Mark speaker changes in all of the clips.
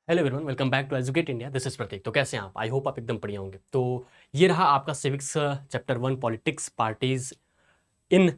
Speaker 1: Hello everyone, welcome back to Educate India. This is Prateek. तो कैसे हैं आप? आई होप आप एकदम बढ़िया होंगे। तो ये रहा आपका civics chapter 1 politics parties in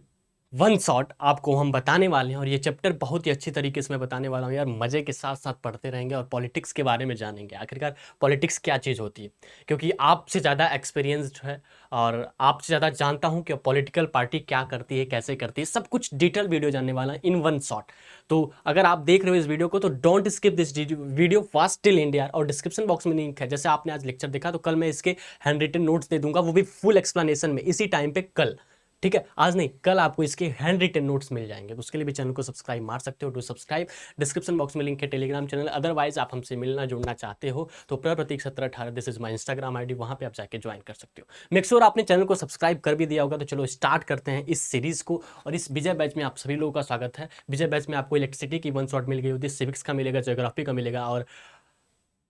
Speaker 1: one shot आपको हम बताने वाले हैं। और ये चैप्टर बहुत ही अच्छी तरीके से मैं बताने वाला हूँ यार। मज़े के साथ साथ पढ़ते रहेंगे और पॉलिटिक्स के बारे में जानेंगे आखिरकार पॉलिटिक्स क्या चीज़ होती है, क्योंकि आपसे ज़्यादा एक्सपीरियंस्ड है और आपसे ज़्यादा जानता हूँ कि पॉलिटिकल पार्टी क्या करती है, कैसे करती है, सब कुछ डिटेल वीडियो जानने वाला है इन वन शॉट। तो अगर आप देख रहे हो इस वीडियो को तो don't skip this video fast till and यार। और डिस्क्रिप्शन बॉक्स में लिंक है। जैसे आपने आज लेक्चर देखा तो कल मैं इसके हैंड रिटन नोट्स दे दूंगा, वो भी फुल एक्सप्लेनेशन में इसी टाइम पे कल। ठीक है, आज नहीं कल आपको इसके हैंड रिटन नोट्स मिल जाएंगे। तो उसके लिए भी चैनल को सब्सक्राइब मार सकते हो। टू सब्सक्राइब डिस्क्रिप्शन बॉक्स में लिंक है टेलीग्राम चैनल। अदरवाइज आप हमसे मिलना जुड़ना चाहते हो तो प्रतीक 1718 this is my Instagram ID, वहां पे आप जाके ज्वाइन कर सकते हो। मेक श्योर आपने चैनल को सब्सक्राइब कर भी दिया होगा। तो चलो स्टार्ट करते हैं इस सीरीज को। और इस विजय बैच में आप सभी लोगों का स्वागत है। विजय बैच में आपको इलेक्ट्रिसिटी की वन शॉट मिल गई होती है, सिविक्स का मिलेगा, ज्योग्राफी का मिलेगा और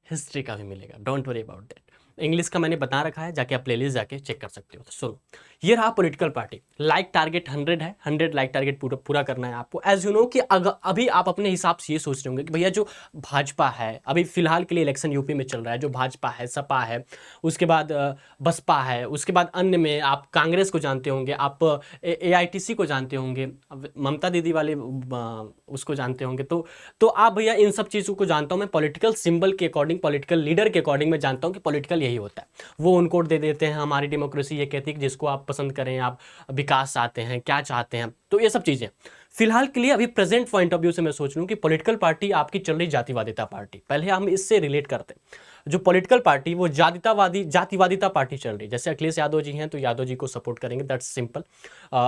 Speaker 1: हिस्ट्री का भी मिलेगा। Don't worry about that. English का मैंने बता रखा है, जाके आप प्लेलिस्ट जाके चेक कर सकते हो। तो सुनो, ये रहा पॉलिटिकल पार्टी। लाइक टारगेट 100 है, 100 लाइक टारगेट पूरा करना है आपको। एज यू नो कि अभी आप अपने हिसाब से ये सोच रहे होंगे कि भैया जो भाजपा है, अभी फिलहाल के लिए इलेक्शन यूपी में चल रहा है, जो भाजपा है, सपा है, उसके बाद बसपा है, उसके बाद अन्य में आप कांग्रेस को जानते होंगे, आप AITC को जानते होंगे, ममता दीदी वाले उसको जानते होंगे। तो आप भैया इन सब चीज़ों को जानता हूँ मैं। पॉलिटिकल सिंबल के अकॉर्डिंग, पॉलिटिकल लीडर के अकॉर्डिंग मैं जानता हूँ कि पॉलिटिकल यही होता है। वो उनको दे देते हैं। हमारी डेमोक्रेसी ये कहती है कि जिसको आप पसंद करें, आप विकास चाहते हैं, क्या चाहते हैं, तो ये सब चीज़ें फिलहाल के लिए अभी प्रेजेंट पॉइंट ऑफ व्यू से मैं सोच रहा हूँ कि पॉलिटिकल पार्टी आपकी चल रही जातिवादिता पार्टी। पहले हम इससे रिलेट करते हैं। जो पॉलिटिकल पार्टी वो जातिवादिता पार्टी चल रही है। जैसे अखिलेश यादव जी हैं तो यादव जी को सपोर्ट करेंगे, दैट्स सिंपल।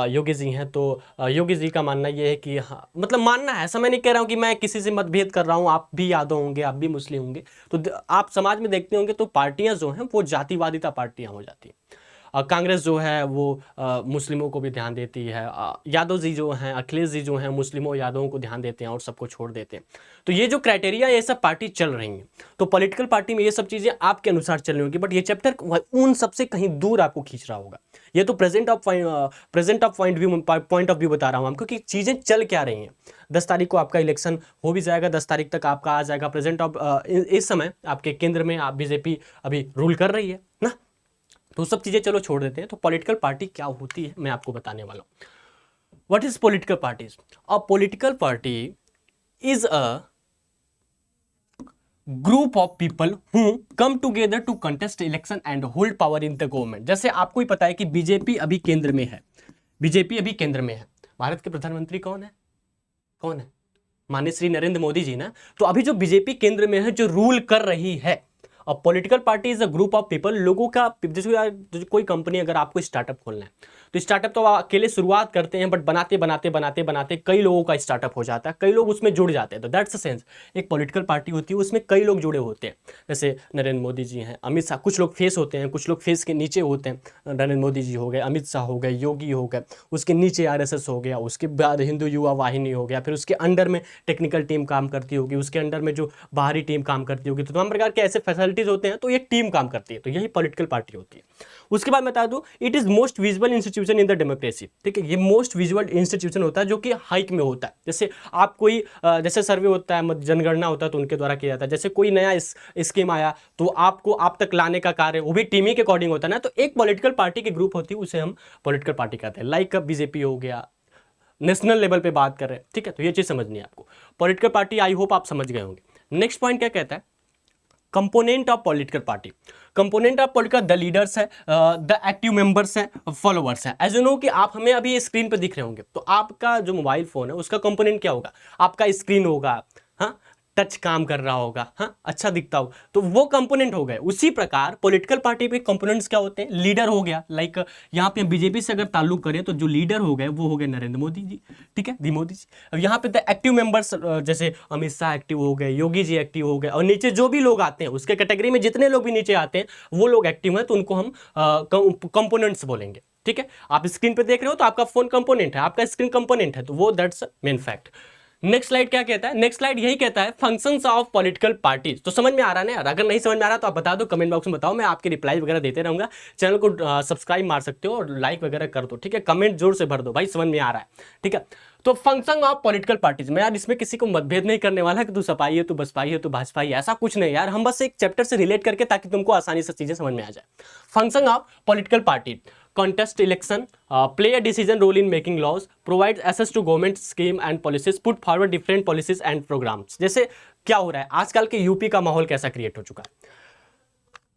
Speaker 1: योगी जी हैं तो योगी जी का मानना ये है कि हाँ, मतलब मानना है, ऐसा मैं नहीं कह रहा हूँ कि मैं किसी से मतभेद कर रहा हूँ। आप भी यादव होंगे, आप भी मुस्लिम होंगे, तो आप समाज में देखते होंगे तो पार्टियां जो हैं वो जातिवादिता पार्टियां हो जाती हैं। कांग्रेस जो है वो मुस्लिमों को भी ध्यान देती है। यादव जी जो हैं, अखिलेश जी जो हैं, मुस्लिमों यादवों को ध्यान देते हैं और सबको छोड़ देते हैं। तो ये जो क्राइटेरिया ये सब पार्टी चल रही हैं, तो पॉलिटिकल पार्टी में ये सब चीज़ें आपके अनुसार चल रही होंगी। बट ये चैप्टर उन सबसे कहीं दूर आपको खींच रहा होगा। ये तो present of point of view बता रहा हूँ हम, क्योंकि चीज़ें चल क्या रही हैं। 10 तारीख को आपका इलेक्शन हो भी जाएगा, 10 तारीख तक आपका आ जाएगा प्रेजेंट ऑफ। इस समय आपके केंद्र में आप बीजेपी अभी रूल कर रही है ना। तो सब चीज़ें चलो छोड़ देते हैं। तो पॉलिटिकल पार्टी क्या होती है मैं आपको बताने वाला हूँ। What is political parties? A political party is a group of people who come together to contest election and hold power in the government. जैसे आपको ही पता है कि बीजेपी अभी केंद्र में है। बीजेपी अभी केंद्र में है। भारत के प्रधानमंत्री कौन है? कौन है? माननीय श्री नरेंद्र मोदी जी ना। तो अभी जो बीजेपी केंद्र में है, जो रूल कर रही है। और political party is a group of people, लोगों का। जैसे कोई कंपनी अगर आपको स्टार्टअप खोलना है तो स्टार्टअप तो आप अकेले शुरुआत करते हैं, बट बनाते बनाते बनाते बनाते कई लोगों का स्टार्टअप हो जाता है, कई लोग उसमें जुड़ जाते हैं। तो दैट्स द सेंस एक पॉलिटिकल पार्टी होती है, उसमें कई लोग जुड़े होते हैं। जैसे नरेंद्र मोदी जी हैं, अमित शाह, कुछ लोग फेस होते हैं, कुछ लोग फेस के नीचे होते हैं। नरेंद्र मोदी जी हो गए, अमित शाह हो गए, योगी हो गए, उसके नीचे RSS हो गया, उसके बाद हिंदू युवा वाहिनी हो गया, फिर उसके अंडर में टेक्निकल टीम काम करती होगी, उसके अंडर में जो बाहरी टीम काम करती होगी। तो तमाम प्रकार के ऐसे फैसिलिटीज होते हैं, तो एक टीम काम करती है। तो यही पॉलिटिकल पार्टी होती है। उसके बाद बता दूं, it is most visual institution in the democracy. ठीक है, ये मोस्ट विजुअल इंस्टीट्यूशन होता है जो कि हाइक में होता है। जैसे आप कोई जैसे सर्वे होता है, जनगणना होता है, तो उनके द्वारा किया जाता है। जैसे कोई नया स्कीम आया तो आपको आप तक लाने का कार्य वो भी टीम ही के अकॉर्डिंग होता है ना। तो एक पॉलिटिकल पार्टी की ग्रुप होती है, उसे हम पॉलिटिकल पार्टी कहते हैं। लाइक बीजेपी हो गया, नेशनल लेवल पे बात कर रहे हैं। ठीक है, तो ये चीज समझनी है आपको। पॉलिटिकल पार्टी आई होप आप समझ गए होंगे। नेक्स्ट पॉइंट क्या कहता है? Component of political party. Component of political, the leaders है, द एक्टिव मेंबर्स है, फॉलोअर्स है। एज यू नो कि आप हमें अभी स्क्रीन पे दिख रहे होंगे, तो आपका जो मोबाइल फोन है उसका कंपोनेंट क्या होगा? आपका स्क्रीन होगा, हाँ, टच काम कर रहा होगा, हाँ, अच्छा दिखता हो, तो वो कंपोनेंट हो गए। उसी प्रकार पॉलिटिकल पार्टी पे कंपोनेंट्स क्या होते हैं? लीडर हो गया, लाइक यहाँ पे बीजेपी से अगर ताल्लुक करें तो जो लीडर हो गए वो हो गए नरेंद्र मोदी जी। ठीक है, दी मोदी जी। अब यहाँ पे द एक्टिव मेंबर्स, जैसे अमित शाह एक्टिव हो गए, योगी जी एक्टिव हो गए, और नीचे जो भी लोग आते हैं उसके कैटेगरी में जितने लोग भी नीचे आते हैं वो लोग एक्टिव हैं, तो उनको हम कंपोनेंट्स बोलेंगे। ठीक है, आप स्क्रीन पे देख रहे हो तो आपका फोन कंपोनेंट है, आपका स्क्रीन कंपोनेंट है, तो वो that's main fact. Next slide क्या कहता है? नेक्स्ट स्लाइड यही कहता है फंक्शंस ऑफ पॉलिटिकल पार्टीज। तो समझ में आ रहा है ना यार? अगर नहीं समझ में आ रहा तो आप बता दो, कमेंट बॉक्स में बताओ, मैं आपके रिप्लाई वगैरह देते रहूंगा। चैनल को सब्सक्राइब मार सकते हो और लाइक वगैरह कर दो। ठीक है, कमेंट जोर से भर दो भाई, समझ में आ रहा है। ठीक है, तो फंक्शन ऑफ पॉलिटिकल पार्टीज, मैं यार इसमें किसी को मतभेद नहीं करने वाला कि तू सपाई है, तू बसपाई है, तू भाजपाई है, ऐसा कुछ नहीं यार, हम बस एक चैप्टर से रिलेट करके ताकि तुमको आसानी से चीजें समझ में आ जाए। Function of political party, contest election, play a decision role in making laws, provide access to government scheme and policies, put forward different policies and programs। जैसे क्या हो रहा है आजकल के यूपी का माहौल कैसा क्रिएट हो चुका है,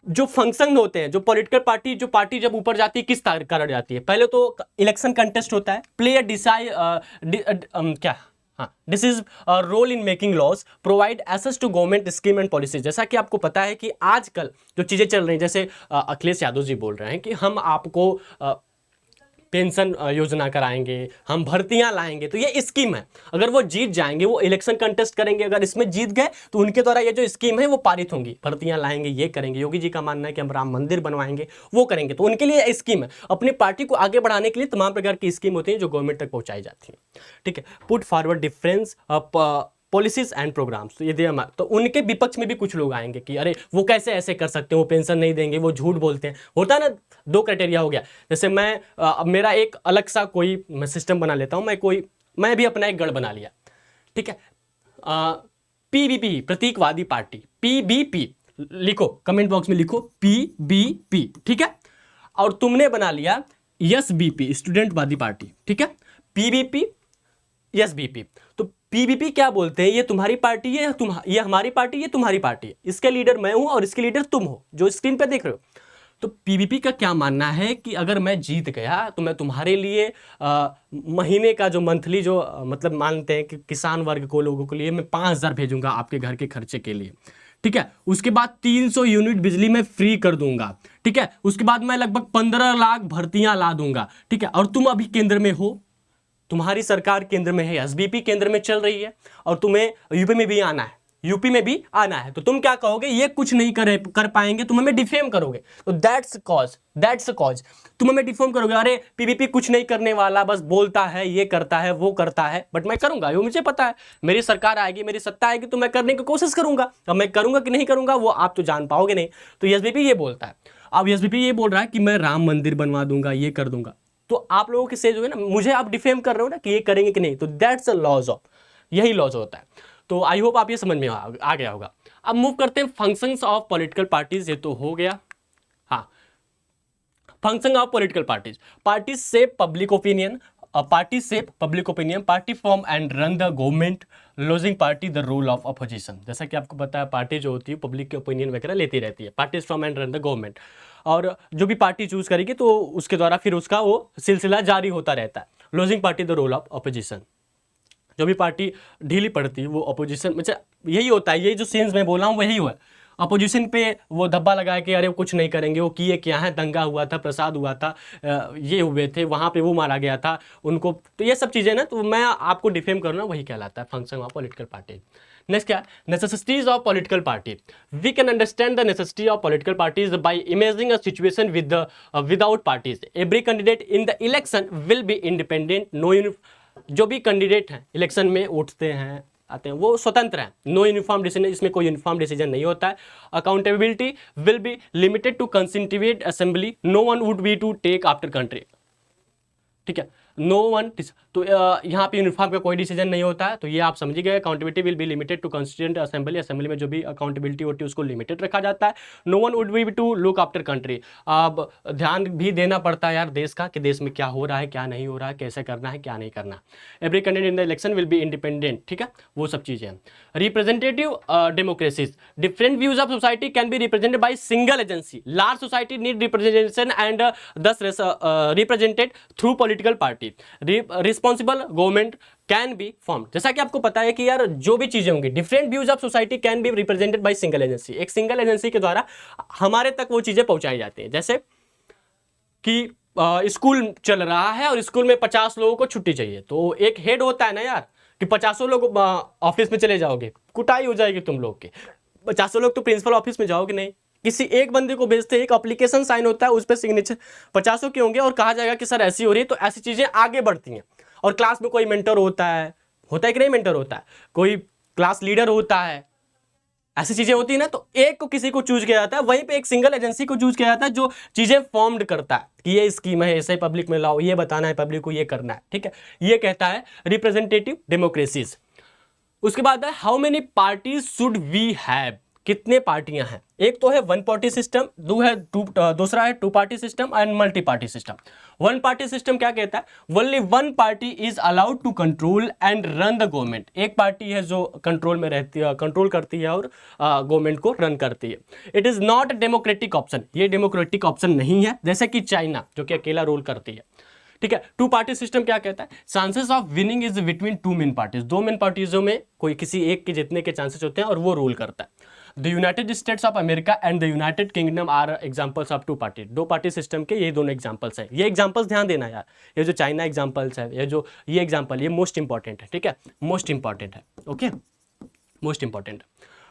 Speaker 1: जो फंक्शन होते हैं, जो पॉलिटिकल पार्टी, जो पार्टी जब ऊपर जाती है किस कारण जाती है, पहले तो इलेक्शन कंटेस्ट होता है, प्ले अ डिसाइड क्या हाँ this is role in making laws, provide access to government scheme and policies. जैसा कि आपको पता है कि आजकल जो चीज़ें चल रही हैं, जैसे अखिलेश यादव जी बोल रहे हैं कि हम आपको पेंशन योजना कराएंगे, हम भर्तियां लाएंगे, तो ये स्कीम है। अगर वो जीत जाएंगे, वो इलेक्शन कंटेस्ट करेंगे, अगर इसमें जीत गए तो उनके द्वारा ये जो स्कीम है वो पारित होंगी, भर्तियां लाएंगे, ये करेंगे। योगी जी का मानना है कि हम राम मंदिर बनवाएंगे, वो करेंगे, तो उनके लिए स्कीम है। अपनी पार्टी को आगे बढ़ाने के लिए तमाम प्रकार की स्कीम होती है जो गवर्नमेंट तक पहुंचाई जाती है, ठीक है। Put forward difference policies and programs, तो ये दिया, तो उनके विपक्ष में भी कुछ लोग आएंगे कि अरे वो कैसे ऐसे कर सकते हैं, वो पेंशन नहीं देंगे, वो झूठ बोलते हैं। होता है ना, दो क्राइटेरिया हो गया। जैसे मैं मेरा एक अलग सा कोई मैं सिस्टम बना लेता हूँ, मैं भी अपना एक गढ़ बना लिया, ठीक है। पीबीपी, प्रतीकवादी पार्टी, पीबीपी लिखो, कमेंट बॉक्स में लिखो पीबीपी, ठीक है। और तुमने बना लिया एसबीपी, स्टूडेंटवादी पार्टी, ठीक है। पीबीपी, एसबीपी, तो पीबीपी क्या बोलते हैं, ये तुम्हारी पार्टी है, ये हमारी पार्टी, ये तुम्हारी पार्टी है, इसके लीडर मैं हूं और इसके लीडर तुम हो, जो स्क्रीन पे देख रहे हो। तो पीबीपी का क्या मानना है कि अगर मैं जीत गया तो मैं तुम्हारे लिए महीने का जो मंथली जो मतलब मानते हैं कि किसान वर्ग को, लोगों के लिए मैं 5,000 भेजूंगा आपके घर के खर्चे के लिए, ठीक है। उसके बाद 300 यूनिट बिजली में फ्री कर दूंगा, ठीक है। उसके बाद मैं लगभग 15 लाख भर्तियां ला दूंगा, ठीक है। और तुम अभी केंद्र में हो, तुम्हारी सरकार केंद्र में है, एसबीपी केंद्र में चल रही है, और तुम्हें यूपी में भी आना है, यूपी में भी आना है, तो तुम क्या कहोगे, ये कुछ नहीं कर पाएंगे, तुम हमें डिफेम करोगे। तो दैट्स कॉज तुम हमें डिफेम करोगे, अरे पीबीपी कुछ नहीं करने वाला, बस बोलता है, ये करता है, वो करता है, बट मैं करूंगा, वो मुझे पता है, मेरी सरकार आएगी, मेरी सत्ता आएगी, तो मैं करने की कोशिश करूंगा। अब मैं करूंगा कि नहीं करूंगा वो आप तो जान पाओगे नहीं। तो एसबीपी ये बोलता है, अब एसबीपी ये बोल रहा है कि मैं राम मंदिर बनवा दूंगा, ये कर दूंगा, तो आप लोगों के से जो है ना, मुझे आप डिफेम कर रहे हो ना कि ये करेंगे कि नहीं, तो दैट्स अ लॉज ऑफ, यही लॉज होता है। तो आई होप आप ये समझ में आ गया होगा। अब मूव करते हैं फंक्शंस ऑफ पॉलिटिकल पार्टीज, ये तो हो गया। हाँ, function of political parties, parties shape public opinion, party shape public opinion, party form and run the government, losing party the role of opposition. जैसा कि आपको पता है, पार्टी जो होती है पब्लिक के ओपिनियन वगैरह लेती रहती है, parties form and run the government, और जो भी पार्टी चूज करेगी तो उसके द्वारा फिर उसका वो सिलसिला जारी होता रहता है। Losing party the role of opposition, जो भी पार्टी ढीली पड़ती है वो अपोजिशन, मतलब यही होता है, यही जो सेंस मैं बोला हूँ वही हुआ। अपोजिशन पे वो धब्बा लगा के अरे वो कुछ नहीं करेंगे, वो किए क्या है, दंगा हुआ था, प्रसाद हुआ था, ये हुए थे, वहाँ पे वो मारा गया था उनको, तो ये सब चीज़ें ना, तो मैं आपको डिफेम करना वही कहलाता है function of political party. Next क्या, necessities of political party. We can understand the necessity of political parties by imagining a situation without parties. Every candidate in the election will be independent, no, जो भी candidate हैं election में उठते हैं आते हैं वो स्वतंत्र हैं, नो यूनिफॉर्म डिसीजन, इसमें कोई यूनिफॉर्म डिसीजन नहीं होता है। Accountability will be limited to constituent assembly, no one would be to take after country, ठीक है, नो वन, तो यहाँ पे यूनिफॉर्म का कोई डिसीजन नहीं होता है, तो ये आप समझ गए। Accountability will be limited to constituent assembly, assembly में जो भी अकाउंटेबिलिटी होती है उसको लिमिटेड रखा जाता है। No one would be to look after country, अब ध्यान भी देना पड़ता है यार देश का, कि देश में क्या हो रहा है, क्या नहीं हो रहा है, कैसे करना है, क्या नहीं करना। Every candidate in the election will be independent, ठीक है, वो सब चीज़ें हैं। Representative democracies, different views of society can be represented by single agency, large society need representation and thus represented through political party, responsible government can be form. जैसा कि आपको पता है कि यार जो भी चीजें होंगी, different views of society can be represented by single agency, एक सिंगल एजेंसी के द्वारा हमारे तक वो चीजें पहुंचाई जाती हैं। जैसे कि स्कूल चल रहा है और स्कूल में 50 लोगों को छुट्टी चाहिए, तो एक हेड होता है ना यार, कि 50 लोग ऑफिस में चले जाओगे, कुटाई हो जाएगी तुम लोग के, 50 लोग तो प्रिंसिपल ऑफिस में जाओगे नहीं, किसी एक बंदे को भेजते हैं, एक एप्लीकेशन साइन होता है, उस पर सिग्नेचर 50 के होंगे और कहा जाएगा कि सर ऐसी हो रही है, तो ऐसी चीजें आगे बढ़ती हैं। और क्लास में कोई मेंटर होता है कि नहीं, मेंटर होता है, कोई क्लास लीडर होता है, ऐसी चीजें होती है ना, तो एक को किसी को चूज किया जाता है, वहीं पे एक सिंगल एजेंसी को चूज किया जाता है जो चीजें फॉर्म्ड करता है कि ये स्कीम है, ऐसे पब्लिक में लाओ, ये बताना है पब्लिक को, ये करना है, ठीक है। ये कहता है रिप्रेजेंटेटिव डेमोक्रेसीज। उसके बाद है how many parties should we have, कितने पार्टियां हैं। एक तो है वन पार्टी सिस्टम, दूसरा है two party system and multi party system. One party system क्या कहता है, only one party is allowed to control and run the government. एक पार्टी है जो कंट्रोल में रहती है, कंट्रोल करती है और गवर्नमेंट को रन करती है। It is not democratic option, ये डेमोक्रेटिक ऑप्शन नहीं है, जैसे कि चाइना जो कि अकेला रूल करती है, ठीक है। टू पार्टी सिस्टम क्या कहता है, chances of winning is between two main parties, दो मेन पार्टीजों में कोई किसी एक के जीतने के चांसेस होते हैं और वो रूल करता है। The United States of America and the United Kingdom are examples of two party, दो पार्टी सिस्टम के ये दोनों एग्जांपल्स हैं। ये एग्जांपल्स ध्यान देना यार, ये जो चाइना एग्जांपल्स है, ये एग्जांपल ये मोस्ट इंपॉर्टेंट है, ठीक है, मोस्ट इंपॉर्टेंट है, ओके, मोस्ट इंपॉर्टेंट है।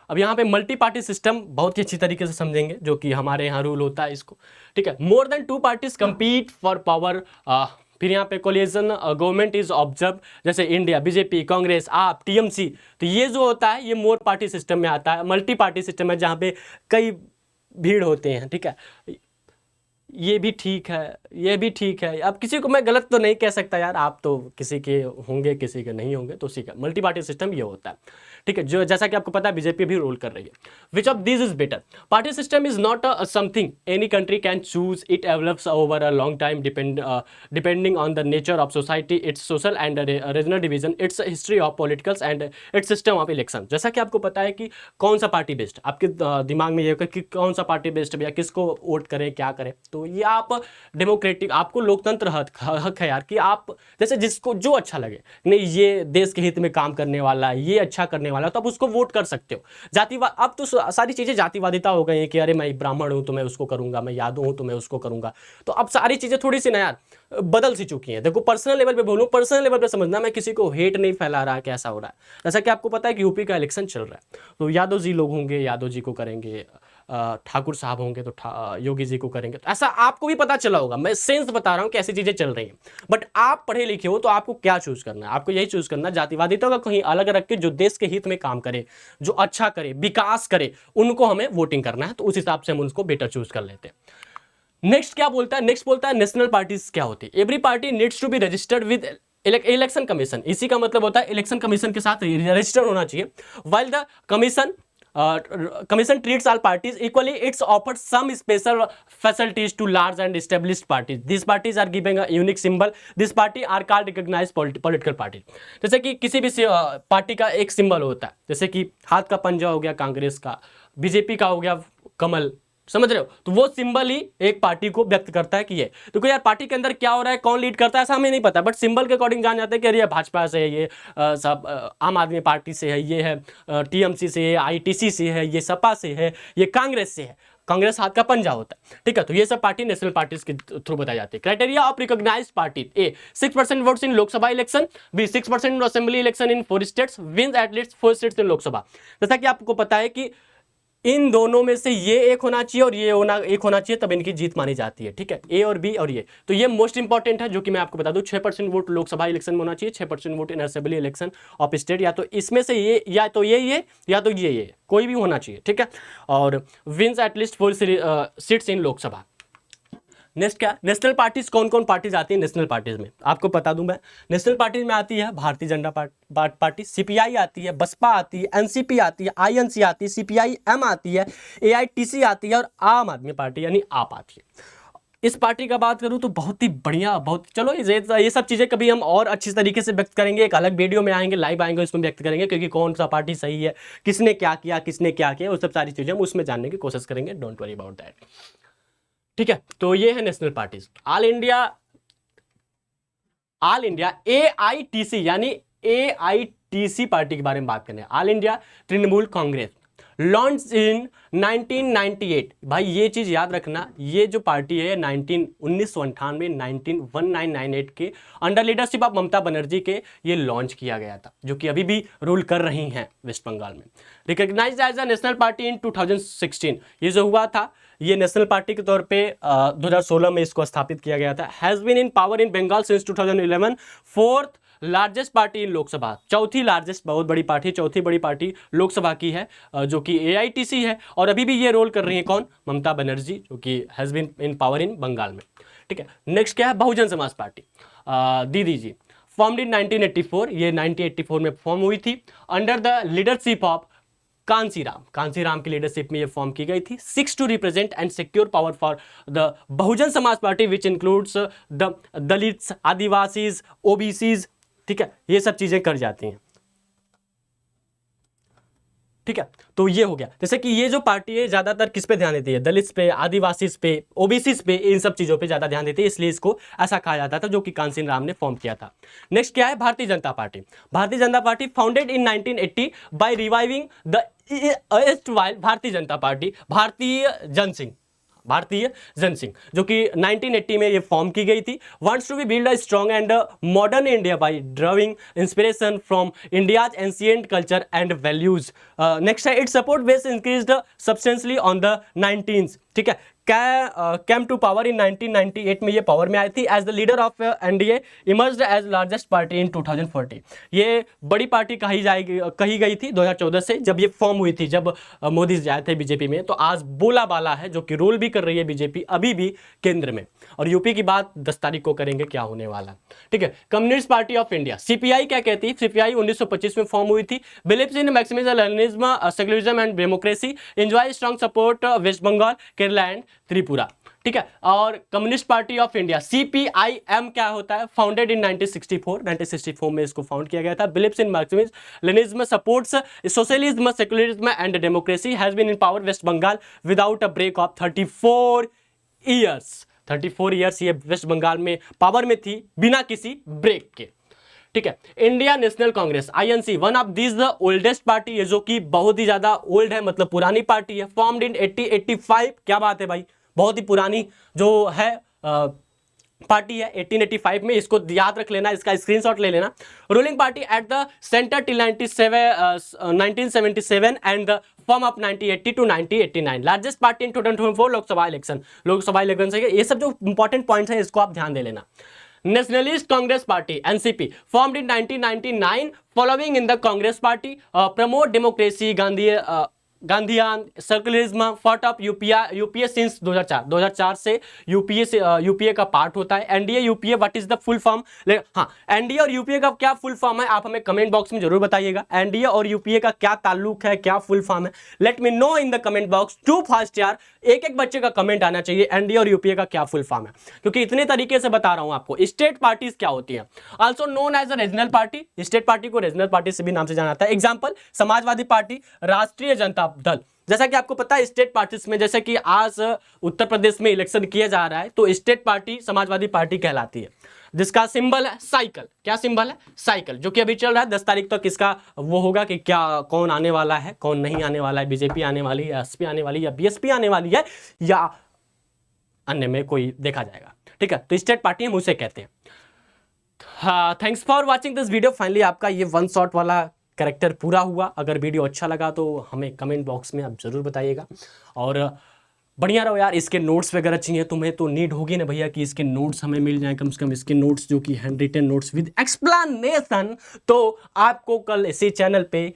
Speaker 1: अब यहाँ पे मल्टी पार्टी सिस्टम बहुत ही अच्छी तरीके से समझेंगे, जो कि हमारे यहाँ रूल होता है इसको, ठीक है। More than two parties compete for power, फिर यहाँ पे कोलिशन गवर्नमेंट इज ऑब्जर्व, जैसे India, BJP, Congress, AAP, TMC, तो ये जो होता है ये मोर पार्टी सिस्टम में आता है। मल्टी पार्टी सिस्टम है जहाँ पे कई भीड़ होते हैं, ठीक है। ये भी ठीक है, ये भी ठीक है। अब किसी को मैं गलत तो नहीं कह सकता यार, आप तो किसी के होंगे किसी के नहीं होंगे, तो उसी का मल्टी पार्टी सिस्टम ये होता है, ठीक है। जो जैसा कि आपको पता है बीजेपी भी रोल कर रही है। Which of this is better, party system is not something any country can choose, it develops over a long time depending on the nature of society, it's social and regional division, it's history of politicals and it's system of election. जैसा कि आपको पता है कि कौन सा party best, आपके दिमाग में ये होगा कि कौन सा पार्टी बेस्ट है भैया, किसको वोट करें, क्या करें। तो ये आप डेमोक्रेटिक, आपको लोकतंत्र हक है यार कि आप जैसे जिसको जो अच्छा लगे, नहीं ये देश के हित में काम करने वाला है, ये अच्छा करने वाला है, तो आप उसको वोट कर सकते हो। जातिवाद, अब तो सारी चीजें जातिवादिता हो गई है कि अरे मैं ब्राह्मण हूं तो मैं उसको करूंगा, मैं यादव हूं तो मैं उसको करूंगा। तो अब सारी चीजें थोड़ी सी ना यार बदल सी चुकी हैं। देखो पर्सनल लेवल पे बोलूं, पर्सनल लेवल पे समझना, मैं किसी को हेट नहीं फैला रहा, कैसा हो रहा है। जैसा कि आपको पता है कि यूपी का इलेक्शन चल रहा है, तो यादव जी लोग होंगे यादव जी को करेंगे, ठाकुर साहब होंगे तो योगी जी को करेंगे। तो ऐसा आपको भी पता चला होगा, मैं सेंस बता रहा हूं कि ऐसी चीजें चल रही हैं। बट आप पढ़े लिखे हो तो आपको क्या चूज करना है, आपको यही चूज करना है जातिवादिता का कहीं अलग रख के जो देश के हित में काम करे, जो अच्छा करे, विकास करे, उनको हमें वोटिंग करना है। तो उस हिसाब से हम उनको बेटर चूज कर लेते हैं। नेक्स्ट क्या बोलता है, नेक्स्ट बोलता है नेशनल पार्टीज क्या होती है। Every party needs to be registered with election commission, इसी का मतलब होता है इलेक्शन कमीशन के साथ रजिस्टर होना चाहिए। While the commission treats all parties equally, it's offered some special facilities to large and established parties. These parties are given a unique symbol. These party are called recognized political parties. जैसे कि किसी भी party का एक symbol होता है, जैसे कि हाथ का पंजा हो गया कांग्रेस का, बीजेपी का हो गया कमल, समझ रहे हो। तो वो सिंबल ही एक पार्टी को व्यक्त करता है कि ये, तो कोई यार पार्टी के अंदर क्या हो रहा है, कौन लीड करता है, ऐसा हमें नहीं पता, बट सिंबल के अकॉर्डिंग जान जाते हैं कि अरे ये भाजपा से है, ये सब आम आदमी पार्टी से है, ये है टीएमसी से है, आईटीसी से है, ये सपा से है, ये कांग्रेस से है। कांग्रेस हाथ का पंजा होता है, ठीक है। तो ये सब पार्टी नेशनल पार्टीज के थ्रू बताई जाती है। Criteria of recognized party, A 6% votes in Lok Sabha election, B 6% in assembly election in 4 states, wins at least 4 states in Lok Sabha. जैसा कि आपको पता है कि इन दोनों में से ये एक होना चाहिए और ये एक होना चाहिए, तब इनकी जीत मानी जाती है, ठीक है। ए और बी और ये, तो ये मोस्ट इंपॉर्टेंट है, जो कि मैं आपको बता दूं 6% वोट लोकसभा इलेक्शन में होना चाहिए, 6% vote in assembly election of state, या तो इसमें से ये, या तो ये या तो ये कोई भी होना चाहिए, ठीक है। और wins at least 4 seats in Lok Sabha. Next क्या, नेशनल पार्टीज कौन कौन पार्टीज आती है नेशनल पार्टीज में, आपको बता दूं मैं। नेशनल पार्टीज में आती है भारतीय जनता पार्टी, सीपीआई आती है, बसपा आती है, एनसीपी आती है, आईएनसी आती है, सीपीआई-एम आती है, एआईटीसी आती है और आम आदमी पार्टी यानी आप आती है। इस पार्टी का बात करूं तो बहुत ही बढ़िया, बहुत, चलो ये सब चीज़ें कभी हम और अच्छी तरीके से व्यक्त करेंगे, एक अलग वीडियो में आएंगे, लाइव आएंगे, उसमें व्यक्त करेंगे, क्योंकि कौन सा पार्टी सही है, किसने क्या किया, वो सब सारी चीज़ें हम उसमें जानने की कोशिश करेंगे। डोंट वरी अबाउट दैट, ठीक है। तो ये है national parties. All India AITC यानी एआईटीसी पार्टी के बारे में बात करने, all India Trinamool Congress, launch in 1998। भाई ये चीज याद रखना, ये जो पार्टी है 1998 के under leadership of Mamata Banerjee के ये लॉन्च किया गया था, जो कि अभी भी रूल कर रही हैं वेस्ट बंगाल में। Recognized as a national party in 2016, ये जो हुआ था ये नेशनल पार्टी के तौर पे 2016 में इसको स्थापित किया गया था। Has been in power in Bengal since 2011, fourth largest party in Lok Sabha, चौथी लार्जेस्ट, बहुत बड़ी पार्टी, चौथी बड़ी पार्टी लोकसभा की है, जो कि AITC है। और अभी भी ये रोल कर रही है कौन? ममता बनर्जी, जो कि has been in power in Bengal में। ठीक है, नेक्स्ट क्या है? बहुजन समाज पार्टी, दीदी जी, फॉर्म्ड इन 1984, ये 1984 में फॉर्म हुई थी under the leadership of Kanshiram की लीडरशिप में ये फॉर्म की गई थी। 6 to represent and secure power for the Bahujan Samaj Party which includes the Dalits, Adivasis, OBCs। ठीक है, ये सब चीजें कर जाती हैं। ठीक है, तो ये हो गया। जैसे कि ये जो पार्टी है ज्यादातर किस पे ध्यान देती है? दलित्स पे, आदिवासीज पे, OBCs पे, इन सब चीजों पे ज्यादा ध्यान देती है, इसलिए इसको ऐसा कहा जाता था, जो कि कांसीराम ने फॉर्म किया था। नेक्स्ट क्या है? भारतीय Janata party. Bharatiya Janata party founded in 1980 by reviving the erstwhile Bharatiya Janata party, भारतीय जन सिंह, जो कि 1980 में ये फॉर्म की गई थी। Wants to be build a strong and modern India by drawing inspiration from India's ancient culture and values. Next है, it support base increased substantially on the 19th। ठीक है, कैम टू पावर इन 1998 में ये power में आई थी। As the leader of NDA emerged as largest party in 2040। ये बड़ी पार्टी कही गई थी 2014 से, जब ये फॉर्म हुई थी, जब मोदी जी आए थे बीजेपी में। तो आज बोला बाला है, जो कि रूल भी कर रही है बीजेपी अभी भी केंद्र में, और यूपी की बात 10 तारीख को करेंगे क्या होने वाला। ठीक है, communist Party of India, CPI क्या कहती है? CPI 1925 में फॉर्म हुई थी। Believes in Marxism, Leninism, secularism and democracy, enjoy strong support West Bengal, Kerala and Tripura. ठीक है, और Communist Party of India CPIM क्या होता है? फाउंडेड इन 1964 में इसको फाउंड किया गया था। Believes in Marxism Leninism, supports socialism, secularism and democracy, has been in power West Bengal without a break of 34 years. 34 years ये वेस्ट बंगाल में पावर में थी बिना किसी ब्रेक के। ठीक है, India national Congress INC, one of this the oldest party है, जो कि बहुत ही ज्यादा ओल्ड है, मतलब पुरानी पार्टी है। फॉर्म्ड इन 1885, क्या बात है भाई, बहुत ही पुरानी जो है पार्टी है 1885 में, इसको याद रख लेना, इसका स्क्रीनशॉट ले लेना। Ruling party at the centre till 1977 and the form of 1980 to 1989। Largest party in 2024 Lok Sabha election से। ये सब जो इंपॉर्टेंट पॉइंट्स हैं, इसको आप ध्यान दे लेना। Nationalist Congress party NCP, formed in 1999 following in the Congress Party, promote democracy, Gandhian, secularism, fought of UPA since 2004 से यूपीए का पार्ट होता है। NDA UPA, what is the full form? हाँ, NDA और यूपीए का क्या फुल फॉर्म है, आप हमें कमेंट बॉक्स में जरूर बताइएगा। NDA और यूपीए का क्या ताल्लुक है, क्या फुल फॉर्म है? Let me know in the comment box too fast यार, एक बच्चे का कमेंट आना चाहिए NDA और यूपीए का क्या फुल फॉर्म है, क्योंकि इतने तरीके से बता रहा हूं आपको। स्टेट पार्टीज क्या होती है? Also known as a regional party, state party को रीजनल पार्टी से भी नाम से जाना जाता है। एग्जाम्पल, समाजवादी पार्टी, राष्ट्रीय जनता दल। जैसा कि आपको पता है स्टेट पार्टीज में, जैसे कि आज उत्तर प्रदेश में इलेक्शन किया जा रहा है, तो स्टेट पार्टी समाजवादी पार्टी कहलाती है, जिसका सिंबल है साइकिल। क्या सिंबल है? साइकिल, जो कि अभी चल रहा है। 10 तारीख तक इसका वो होगा कि क्या, कौन आने वाला है, कौन नहीं आने वाला है, बीजेपी आने वाली है, एसपी आने वाली है, या बीएसपी आने वाली है, या अन्य में कोई देखा जाएगा। ठीक है, तो स्टेट पार्टी हम उसे कहते हैं। हाँ, thanks for watching this video. Finally आपका ये वन शॉट वाला कैरेक्टर पूरा हुआ। अगर वीडियो अच्छा लगा तो हमें कमेंट बॉक्स में आप ज़रूर बताइएगा, और बढ़िया रहो यार। इसके नोट्स वगैरह चाहिए तुम्हें तो नीड होगी ना भैया कि इसके नोट्स हमें मिल जाएं, कम से कम इसके नोट्स जो कि hand written notes with explanation. तो आपको कल इसी चैनल पे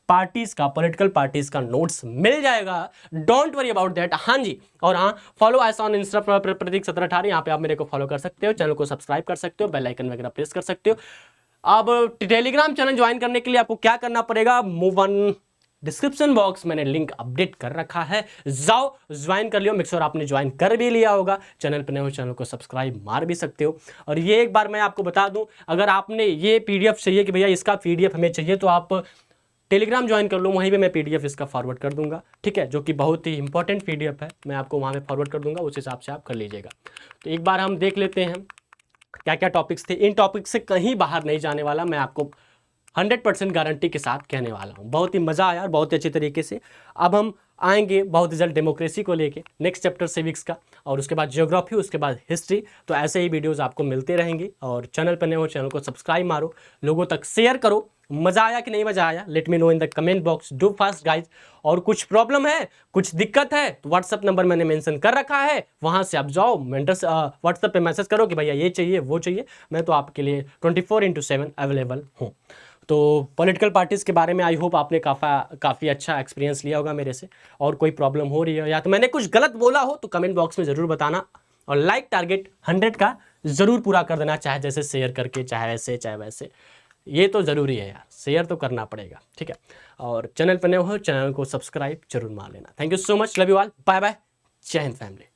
Speaker 1: पार्टीज का, पॉलिटिकल पार्टीज का नोट्स मिल जाएगा। Don't worry about that. हाँ जी, और हाँ, follow us on insta Prateek 1718, यहाँ पे आप मेरे को फॉलो कर सकते हो, चैनल को सब्सक्राइब कर सकते हो, बेल आइकन वगैरह प्रेस कर सकते हो। अब टेलीग्राम चैनल ज्वाइन करने के लिए आपको क्या करना पड़ेगा? मूव ऑन, डिस्क्रिप्शन बॉक्स मैंने लिंक अपडेट कर रखा है, जाओ ज्वाइन कर लियो। मेक श्योर आपने ज्वाइन कर भी लिया होगा। चैनल पर नए हो, चैनल को सब्सक्राइब मार भी सकते हो। और ये एक बार मैं आपको बता दूं, अगर आपने ये PDF चाहिए कि भैया इसका PDF हमें चाहिए, तो आप टेलीग्राम ज्वाइन कर लो, वहीं पे मैं PDF इसका फॉरवर्ड कर दूंगा। ठीक है, जो कि बहुत ही इंपॉर्टेंट PDF है, मैं आपको वहाँ पे फॉरवर्ड कर दूंगा, उस हिसाब से आप कर लीजिएगा। तो एक बार हम देख लेते हैं क्या क्या टॉपिक्स थे। इन टॉपिक्स से कहीं बाहर नहीं जाने वाला, मैं आपको 100% गारंटी के साथ कहने वाला हूँ। बहुत ही मज़ा आया और बहुत ही अच्छे तरीके से। अब हम आएंगे बहुत जल्द डेमोक्रेसी को लेके, नेक्स्ट चैप्टर सिविक्स का, और उसके बाद ज्योग्राफी, उसके बाद हिस्ट्री। तो ऐसे ही वीडियोस आपको मिलते रहेंगे। और चैनल पर नए हो, चैनल को सब्सक्राइब मारो, लोगों तक शेयर करो। मज़ा आया कि नहीं मज़ा आया, late me know in the comment box, do fast guys. और कुछ प्रॉब्लम है, कुछ दिक्कत है, तो व्हाट्सअप नंबर मैंने मेंशन कर रखा है, वहाँ से आप जाओ, मेंटर्स व्हाट्सअप पे मैसेज करो कि भैया ये चाहिए वो चाहिए, मैं तो आपके लिए 24/7 अवेलेबल हूँ। तो पॉलिटिकल पार्टीज़ के बारे में आई होप आपने काफ़ी अच्छा एक्सपीरियंस लिया होगा मेरे से। और कोई प्रॉब्लम हो रही है या तो मैंने कुछ गलत बोला हो तो कमेंट बॉक्स में ज़रूर बताना। और लाइक टारगेट 100 का ज़रूर पूरा कर देना, चाहे जैसे शेयर करके, चाहे ऐसे चाहे वैसे। ये तो ज़रूरी है यार, शेयर तो करना पड़ेगा, ठीक है। और चैनल पर नए हो, चैनल को सब्सक्राइब जरूर मार लेना। Thank you so much, love you all, bye bye, Jai Hind family.